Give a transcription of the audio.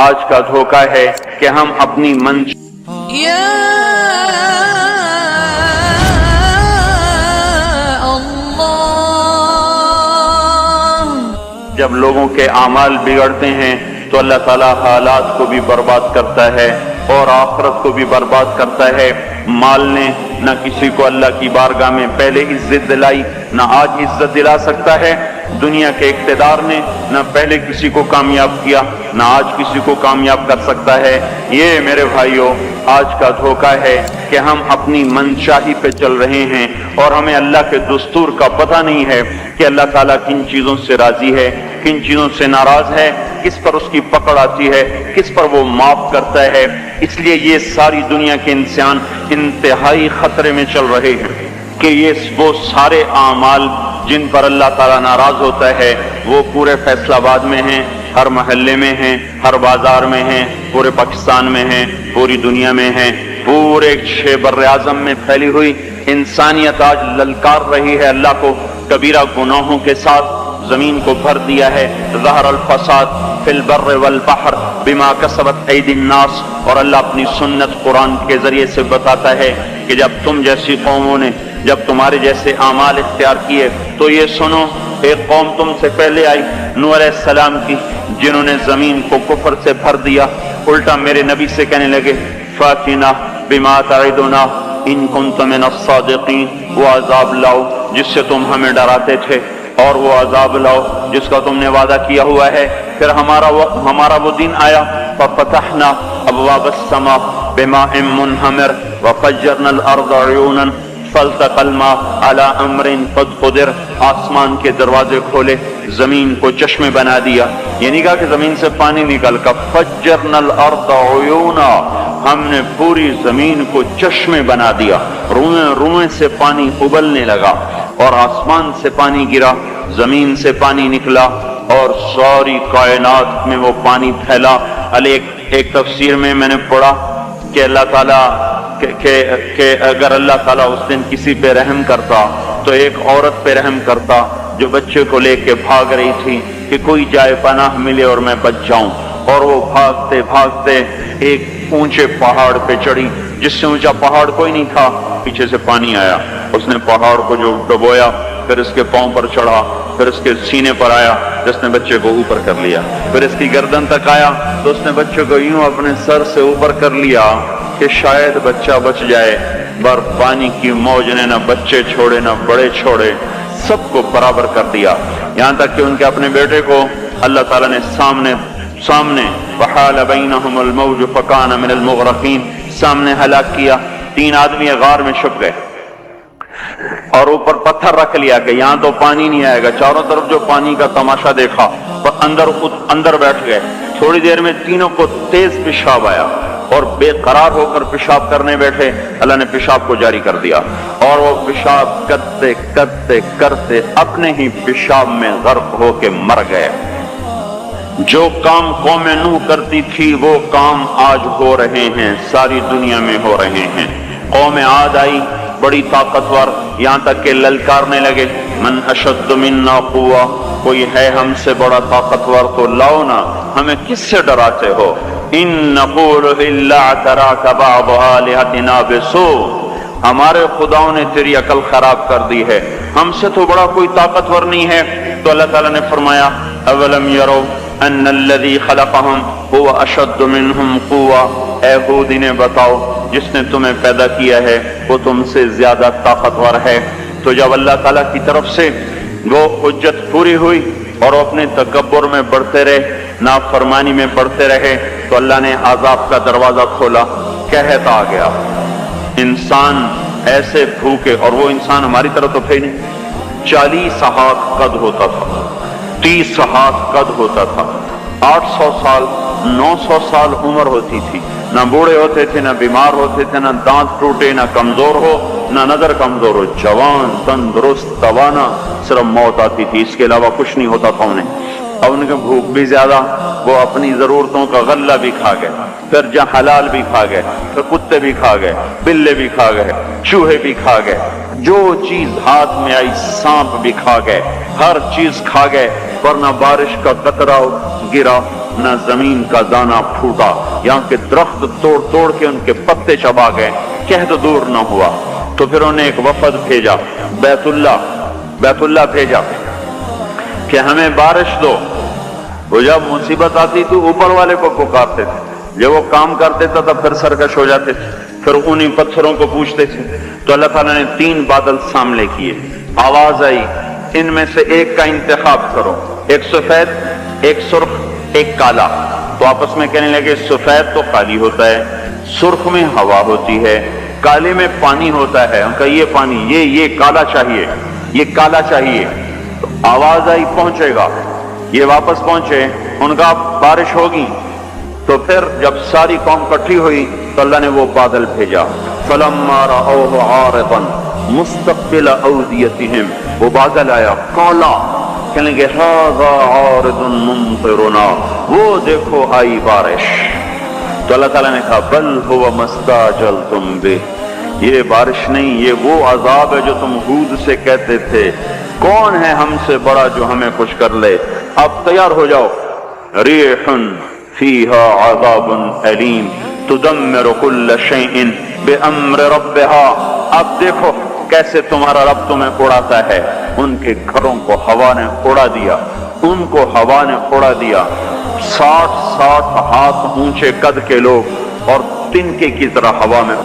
آج کا دھوکہ ہے کہ ہم اپنی جب لوگوں کے اعمال بگڑتے ہیں تو اللہ تعالیٰ حالات کو بھی برباد کرتا ہے اور آخرت کو بھی برباد کرتا ہے۔ مال نے نہ کسی کو اللہ کی بارگاہ میں پہلے عزت دلائی، نہ آج عزت دلا سکتا ہے۔ دنیا کے اقتدار نے نہ پہلے کسی کو کامیاب کیا، نہ آج کسی کو کامیاب کر سکتا ہے۔ یہ میرے بھائیوں آج کا دھوکہ ہے کہ ہم اپنی منشاہی پہ چل رہے ہیں اور ہمیں اللہ کے دستور کا پتہ نہیں ہے کہ اللہ تعالیٰ کن چیزوں سے راضی ہے، کن چیزوں سے ناراض ہے، کس پر اس کی پکڑ آتی ہے، کس پر وہ معاف کرتا ہے۔ اس لیے یہ ساری دنیا کے انسان انتہائی خطرے میں چل رہے ہیں کہ یہ وہ سارے اعمال جن پر اللہ تعالیٰ ناراض ہوتا ہے وہ پورے فیصل آباد میں ہیں، ہر محلے میں ہیں، ہر بازار میں ہیں، پورے پاکستان میں ہیں، پوری دنیا میں ہیں، پورے بر اعظم میں پھیلی ہوئی انسانیت آج للکار رہی ہے اللہ کو کبیرہ گناہوں کے ساتھ۔ زمین کو بھر دیا ہے ظہر الفساد فی البر والبحر بما کسبت ایدی الناس، اور اللہ اپنی سنت قرآن کے ذریعے سے بتاتا ہے کہ جب تم جیسی قوموں نے جب تمہارے جیسے اعمال اختیار کیے تو یہ سنو، ایک قوم تم سے پہلے آئی نوح علیہ السلام کی، جنہوں نے زمین کو کفر سے بھر دیا، الٹا میرے نبی سے کہنے لگے فاتنا بما تعدنا ان کنت من الصادقین، وہ عذاب لاؤ جس سے تم ہمیں ڈراتے تھے، اور وہ عذاب لاؤ جس کا تم نے وعدہ کیا ہوا ہے۔ پھر ہمارا وہ دن آیا ففتحنا ابواب السماء بماء منہمر وفجرنا الارض عیونا فالتقى الماء على امر قد قدر، آسمان کے دروازے کھولے، زمین کو چشمے بنا دیا۔ یہ نہیں کہا کہ زمین سے پانی نکل کر، فجرنا الارض عیونا، ہم نے پوری زمین کو چشمے بنا دیا، روئیں روئیں سے پانی ابلنے لگا، اور آسمان سے پانی گرا، زمین سے پانی نکلا، اور ساری کائنات میں وہ پانی پھیلا۔ ایک تفسیر میں نے پڑھا کہ اللہ تعالیٰ کہ اگر اللہ تعالیٰ اس دن کسی پہ رحم کرتا تو ایک عورت پہ رحم کرتا جو بچے کو لے کے بھاگ رہی تھی کہ کوئی جائے پناہ ملے اور میں بچ جاؤں، اور وہ بھاگتے بھاگتے ایک اونچے پہاڑ پہ چڑھی جس سے اونچا پہاڑ کوئی نہیں تھا، پیچھے سے پانی آیا، اس نے پہاڑ کو جو ڈبویا، پھر اس کے پاؤں پر چڑھا، پھر اس کے سینے پر آیا جس نے بچے کو اوپر کر لیا، پھر اس کی گردن تک آیا تو اس نے بچے کو یوں اپنے سر سے اوپر کر لیا کہ شاید بچہ بچ جائے، پر پانی کی موج نے نہ بچے چھوڑے نہ بڑے چھوڑے، سب کو برابر کر دیا، یہاں تک کہ ان کے اپنے بیٹے کو اللہ تعالیٰ نے سامنے وحال بینہم الموج فکان من المغرقین، سامنے ہلاک کیا۔ 3 آدمی غار میں چھپ گئے اور اوپر پتھر رکھ لیا کہ یہاں تو پانی نہیں آئے گا، چاروں طرف جو پانی کا تماشا دیکھا، اور اندر بیٹھ گئے۔ تھوڑی دیر میں تینوں کو تیز پیشاب آیا اور بے قرار ہو کر پیشاب کرنے بیٹھے، اللہ نے پیشاب کو جاری کر دیا، اور وہ پیشاب کرتے کرتے کرتے اپنے ہی پیشاب میں غرق ہو کے مر گئے۔ جو کام قوم نوح کرتی تھی وہ کام آج ہو رہے ہیں، ساری دنیا میں ہو رہے ہیں۔ قوم عاد آئی بڑی طاقتور، یہاں تک کہ للکارنے لگے من اشد منا قوہ، کوئی ہے ہم سے بڑا طاقتور تو لاؤ نا، ہمیں کس سے ڈراتے ہو؟ ان نقول الا اعتراک بعض آلہتنا بسوء، ہمارے خداؤں نے تیری عقل خراب کر دی ہے، ہم سے تو بڑا کوئی طاقتور نہیں ہے۔ تو اللہ تعالیٰ نے فرمایا اولم یرو ان الذی خلقہم هو اشد منہم قوہ، اے ہود انہیں بتاؤ جس نے تمہیں پیدا کیا ہے وہ تم سے زیادہ طاقتور ہے۔ تو جب اللہ تعالیٰ کی طرف سے وہ حجت پوری ہوئی اور وہ اپنے تکبر میں بڑھتے رہے، نافرمانی میں بڑھتے رہے، تو اللہ نے عذاب کا دروازہ کھولا، قحط آ گیا، انسان ایسے بھوکے، اور وہ انسان ہماری طرح تو تھے نہیں، 40 ہاتھ قد ہوتا تھا، 30 ہاتھ قد ہوتا تھا، 800 سال 900 سال عمر ہوتی تھی، نہ بوڑھے ہوتے تھے، نہ بیمار ہوتے تھے، نہ دانت ٹوٹے، نہ کمزور ہو، نہ نظر کمزور ہو، جوان تندرست توانا، صرف موت آتی تھی، اس کے علاوہ کچھ نہیں ہوتا تھا انہیں۔ اور ان کے بھوک بھی زیادہ، وہ اپنی ضرورتوں کا غلہ بھی کھا گئے، پھر جہاں حلال بھی کھا گئے، پھر کتے بھی کھا گئے، بلے بھی کھا گئے، چوہے بھی کھا گئے، جو چیز ہاتھ میں آئی سانپ بھی کھا گئے، ہر چیز کھا گئے، ورنہ بارش کا قطرہ گرا نہ زمین کا دانہ پھوٹا، یہاں کے درخت توڑ توڑ کے ان کے پتے چبا گئے، قحط دور نہ ہوا۔ تو پھر انہیں ایک وفد بھیجا، بیت اللہ بھیجا کہ ہمیں بارش دو۔ وہ جب مصیبت آتی تو اوپر والے کو پکارتے تھے، جب وہ کام کرتے تھا تب پھر سرکش ہو جاتے تھے، پھر انہی پتھروں کو پوچھتے تھے۔ تو اللہ تعالیٰ نے 3 بادل سامنے کیے، آواز آئی ان میں سے ایک کا انتخاب کرو، ایک سفید، ایک سرخ، ایک کالا۔ تو آپس میں کہنے لگے سفید تو خالی ہوتا ہے، سرخ میں ہوا ہوتی ہے، کالے میں پانی ہوتا ہے۔ ان کا یہ پانی، یہ کالا چاہیے، یہ کالا چاہیے۔ تو آواز آئی پہنچے گا، یہ واپس پہنچے، ان کا بارش ہوگی۔ تو پھر جب ساری قوم اکٹھی ہوئی تو اللہ نے وہ بادل بھیجا، فلما رأوه عارضا مستقبل اودیتہم، وہ بادل آیا کالا، کہنے لگے ھذا عارض ممطرنا، وہ دیکھو آئی بارش۔ تو اللہ تعالیٰ نے کہا بل هو ما استعجلتم بہ، یہ بارش نہیں، یہ وہ عذاب ہے جو تم ہود سے کہتے تھے، کون ہے ہم سے بڑا جو ہمیں کچھ کر لے۔ اب تیار ہو جاؤ، ریح فیہا عذاب علیم تدمر کل شیء بامر ربها۔ اب دیکھو کیسے تمہارا رب تمہیں اڑاتا ہے۔ ان کے گھروں کو ہوا نے اڑا دیا، ان کو ہوا نے اڑا دیا۔ 60 ہاتھ اونچے قد کے لوگ اور تنکے کی طرح ہوا میں